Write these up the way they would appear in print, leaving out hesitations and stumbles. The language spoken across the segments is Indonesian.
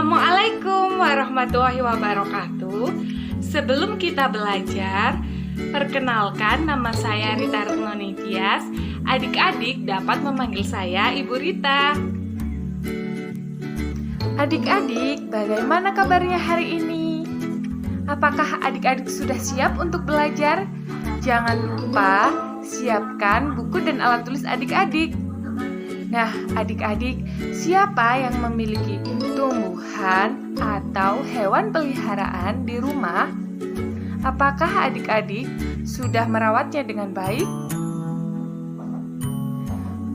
Assalamualaikum warahmatullahi wabarakatuh. Sebelum kita belajar, perkenalkan nama saya Rita Retnonitias. Adik-adik dapat memanggil saya Ibu Rita. Adik-adik, bagaimana kabarnya hari ini? Apakah adik-adik sudah siap untuk belajar? Jangan lupa siapkan buku dan alat tulis adik-adik. Nah, adik-adik, siapa yang memiliki tumbuhan atau hewan peliharaan di rumah? Apakah adik-adik sudah merawatnya dengan baik?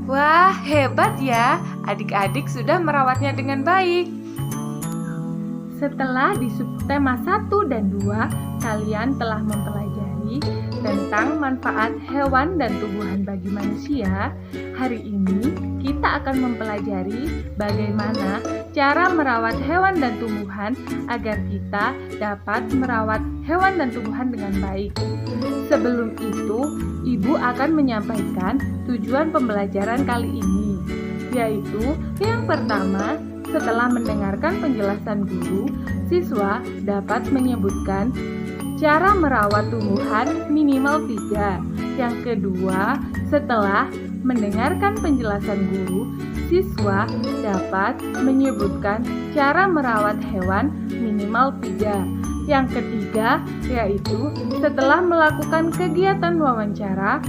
Wah, hebat ya, adik-adik sudah merawatnya dengan baik. Setelah di subtema 1 dan 2, kalian telah mempelajari tentang manfaat hewan dan tumbuhan bagi manusia. Hari ini kita akan mempelajari bagaimana cara merawat hewan dan tumbuhan agar kita dapat merawat hewan dan tumbuhan dengan baik. Sebelum itu, Ibu akan menyampaikan tujuan pembelajaran kali ini, yaitu yang pertama, setelah mendengarkan penjelasan guru, siswa dapat menyebutkan cara merawat tumbuhan minimal 3. Yang kedua, setelah mendengarkan penjelasan guru, siswa dapat menyebutkan cara merawat hewan minimal 3. Yang ketiga, yaitu setelah melakukan kegiatan wawancara,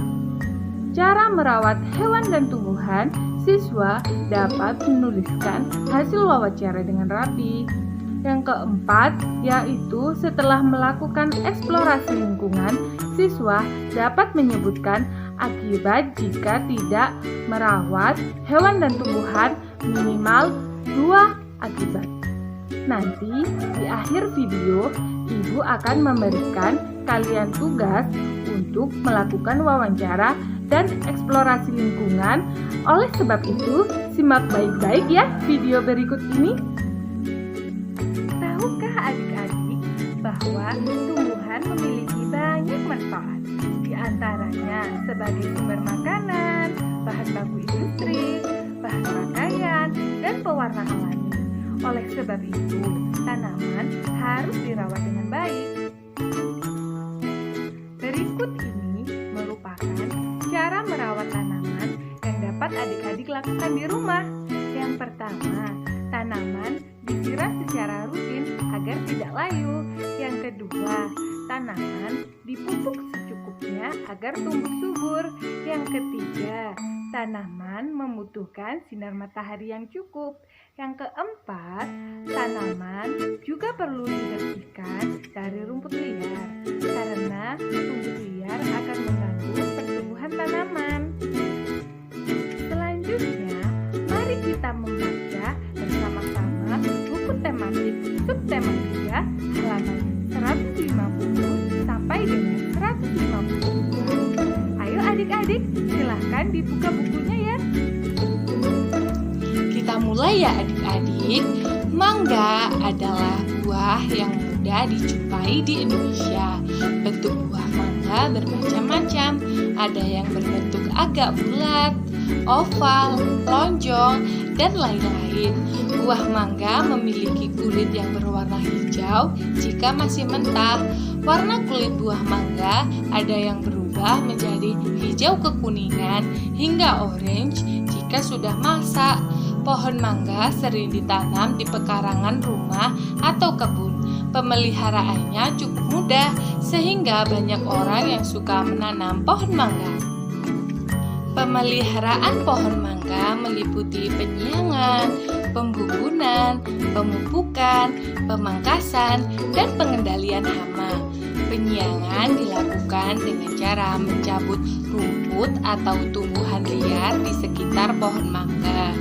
cara merawat hewan dan tumbuhan, siswa dapat menuliskan hasil wawancara dengan rapi. Yang keempat, yaitu setelah melakukan eksplorasi lingkungan, siswa dapat menyebutkan akibat jika tidak merawat hewan dan tumbuhan minimal 2 akibat. Nanti di akhir video, Ibu akan memberikan kalian tugas untuk melakukan wawancara dan eksplorasi lingkungan. Oleh sebab itu, simak baik-baik ya video berikut ini. Tahukah adik-adik bahwa tumbuhan memiliki banyak manfaat? Di antaranya sebagai sumber makanan, bahan baku industri, bahan pakaian, dan pewarna alami. Oleh sebab itu, tanaman harus dirawat dengan baik. Berikut ini merupakan cara merawat tanaman yang dapat adik-adik lakukan di rumah. Yang pertama, tanaman disiram secara rutin agar tidak layu. Yang kedua, tanaman dipupuk secukupnya agar tumbuh subur. Yang ketiga, tanaman membutuhkan sinar matahari yang cukup. Yang keempat, tanaman juga perlu dibersihkan dari rumput liar karena rumput liar akan mengganggu pertumbuhan tanaman. Selanjutnya, mari kita membaca bersama-sama buku tematik subtema 3 halaman 150 sampai dengan 152. Ayo adik-adik, silahkan dibuka bukunya ya. Kita mulai ya adik-adik. Mangga adalah buah yang mudah dijumpai di Indonesia. Bentuk buah mangga bermacam-macam. Ada yang berbentuk agak bulat, oval, lonjong, dan lain-lain. Buah mangga memiliki kulit yang berwarna hijau jika masih mentah. Warna kulit buah mangga ada yang berubah menjadi hijau kekuningan hingga orange jika sudah masak. Pohon mangga sering ditanam di pekarangan rumah atau kebun. Pemeliharaannya cukup mudah sehingga banyak orang yang suka menanam pohon mangga. Pemeliharaan pohon mangga meliputi penyiangan, pembubunan, pemupukan, pemangkasan, dan pengendalian hama. Penyiangan dilakukan dengan cara mencabut rumput atau tumbuhan liar di sekitar pohon mangga.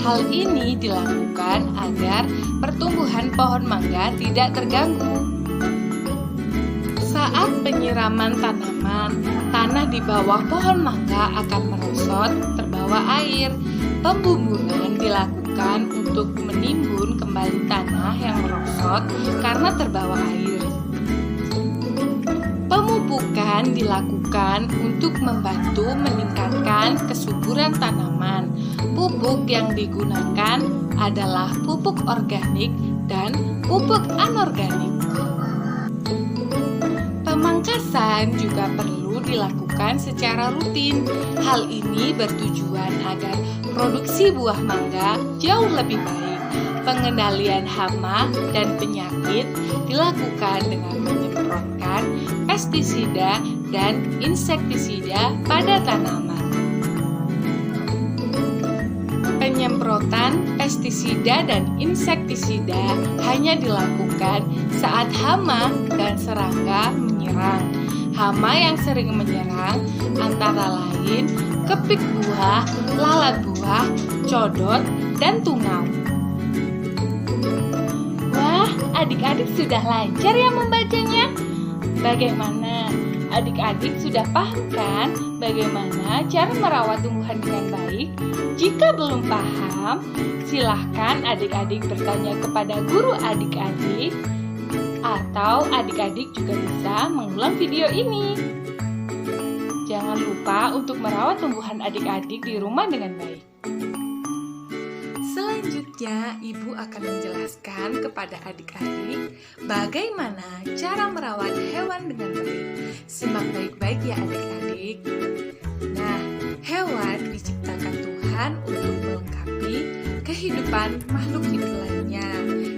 Hal ini dilakukan agar pertumbuhan pohon mangga tidak terganggu. Saat penyiraman tanaman, tanah di bawah pohon mangga akan merosot terbawa air. Pembubunan dilakukan untuk menimbun kembali tanah yang merosot karena terbawa air. Pemupukan dilakukan untuk membantu meningkatkan kesuburan tanaman. Pupuk yang digunakan adalah pupuk organik dan pupuk anorganik. Pemangkasan juga perlu dilakukan secara rutin. Hal ini bertujuan agar produksi buah mangga jauh lebih baik. Pengendalian hama dan penyakit dilakukan dengan menyemprotkan pestisida dan insektisida pada tanaman. Penyemprotan pestisida dan insektisida hanya dilakukan saat hama dan serangga menyerang. Hama yang sering menyerang antara lain kepik buah, lalat buah, codot, dan tungau. Wah, adik-adik sudah lancar ya membacanya. Bagaimana? Adik-adik sudah paham kan bagaimana cara merawat tumbuhan dengan baik? Jika belum paham, silahkan adik-adik bertanya kepada guru adik-adik, atau adik-adik juga bisa mengulang video ini. Jangan lupa untuk merawat tumbuhan adik-adik di rumah dengan baik. Selanjutnya, Ibu akan menjelaskan kepada adik-adik bagaimana cara merawat hewan dengan baik. Simak baik-baik ya adik-adik. Nah, hewan diciptakan Tuhan untuk melengkapi kehidupan makhluk hidup lainnya.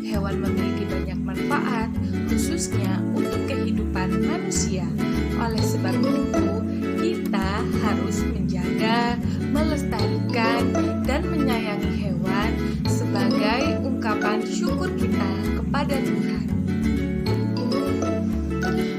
Hewan memiliki banyak manfaat, khususnya untuk kehidupan manusia. Oleh sebab itu, kita harus menjaga, melestarikan, dan menyayangi hewan sebagai ungkapan syukur kita kepada Tuhan.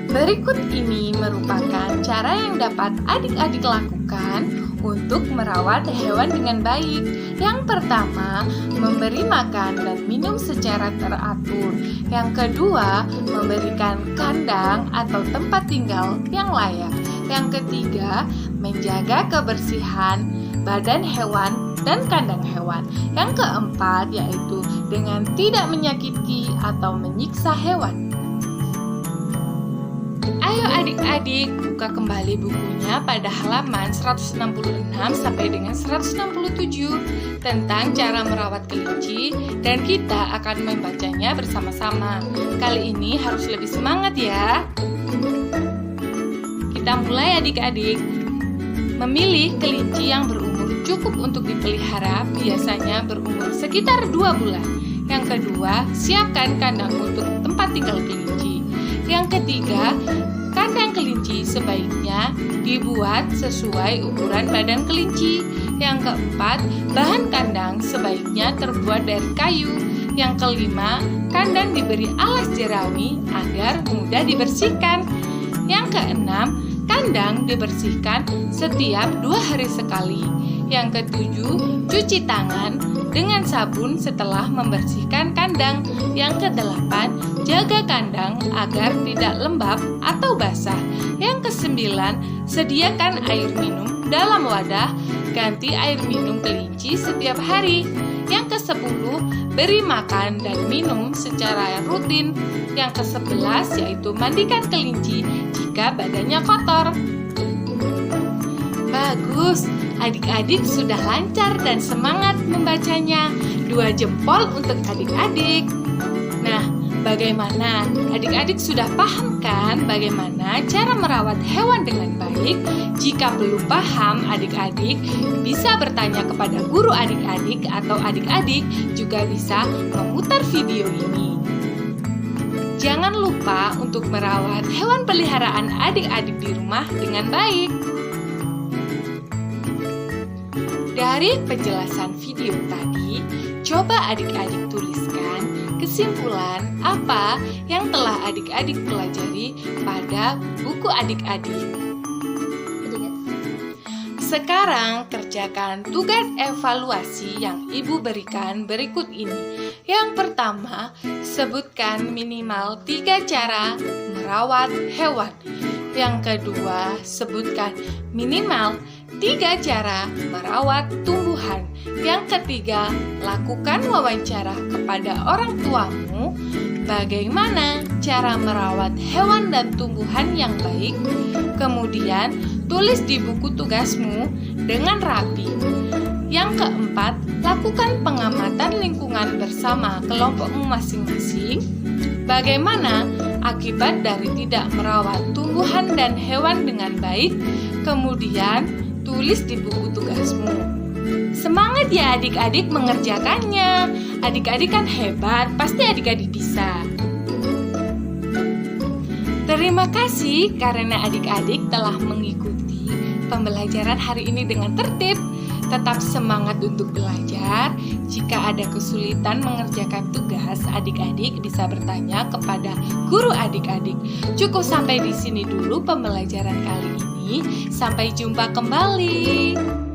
Berikut ini merupakan cara yang dapat adik-adik lakukan untuk merawat hewan dengan baik. Yang pertama, memberi makan dan minum secara teratur. Yang kedua, memberikan kandang atau tempat tinggal yang layak. Yang ketiga, menjaga kebersihan badan hewan dan kandang hewan. Yang keempat, yaitu dengan tidak menyakiti atau menyiksa hewan. Ayo adik-adik buka kembali bukunya pada halaman 166 sampai dengan 167 tentang cara merawat kelinci, dan kita akan membacanya bersama-sama. Kali ini harus lebih semangat ya. Kita mulai adik-adik. Memilih kelinci yang berumur cukup untuk dipelihara, biasanya berumur sekitar 2 bulan. Yang kedua, siapkan kandang untuk tempat tinggal kelinci. Yang ketiga, kandang kelinci sebaiknya dibuat sesuai ukuran badan kelinci. Yang keempat, bahan kandang sebaiknya terbuat dari kayu. Yang kelima, kandang diberi alas jerami agar mudah dibersihkan. Yang keenam, kandang dibersihkan setiap 2 hari sekali. Yang ketujuh, cuci tangan dengan sabun setelah membersihkan kandang. Yang kedelapan, jaga kandang agar tidak lembab atau basah. Yang kesembilan, sediakan air minum dalam wadah. Ganti air minum kelinci setiap hari. Yang kesepuluh, beri makan dan minum secara rutin. Yang kesebelas, yaitu mandikan kelinci jika badannya kotor. Bagus, adik-adik sudah lancar dan semangat membacanya. 2 jempol untuk adik-adik. Nah, bagaimana? Adik-adik sudah paham kan bagaimana cara merawat hewan dengan baik? Jika belum paham, adik-adik bisa bertanya kepada guru adik-adik, atau adik-adik juga bisa memutar video ini. Jangan lupa untuk merawat hewan peliharaan adik-adik di rumah dengan baik. Dari penjelasan video tadi, coba adik-adik tuliskan kesimpulan apa yang telah adik-adik pelajari pada buku adik-adik. Sekarang kerjakan tugas evaluasi yang Ibu berikan berikut ini. Yang pertama, sebutkan minimal 3 cara merawat hewan. Yang kedua, sebutkan minimal 3 cara merawat tumbuhan. Yang ketiga, lakukan wawancara kepada orang tuamu bagaimana cara merawat hewan dan tumbuhan yang baik. Kemudian, tulis di buku tugasmu dengan rapi. Yang keempat, lakukan pengamatan lingkungan bersama kelompokmu masing-masing. Bagaimana akibat dari tidak merawat tumbuhan dan hewan dengan baik? Kemudian, tulis di buku tugasmu. Semangat ya adik-adik mengerjakannya. Adik-adik kan hebat, pasti adik-adik bisa. Terima kasih karena adik-adik telah mengikuti pembelajaran hari ini dengan tertib. Tetap semangat untuk belajar. Jika ada kesulitan mengerjakan tugas, adik-adik bisa bertanya kepada guru adik-adik. Cukup sampai di sini dulu pembelajaran kali ini. Sampai jumpa kembali.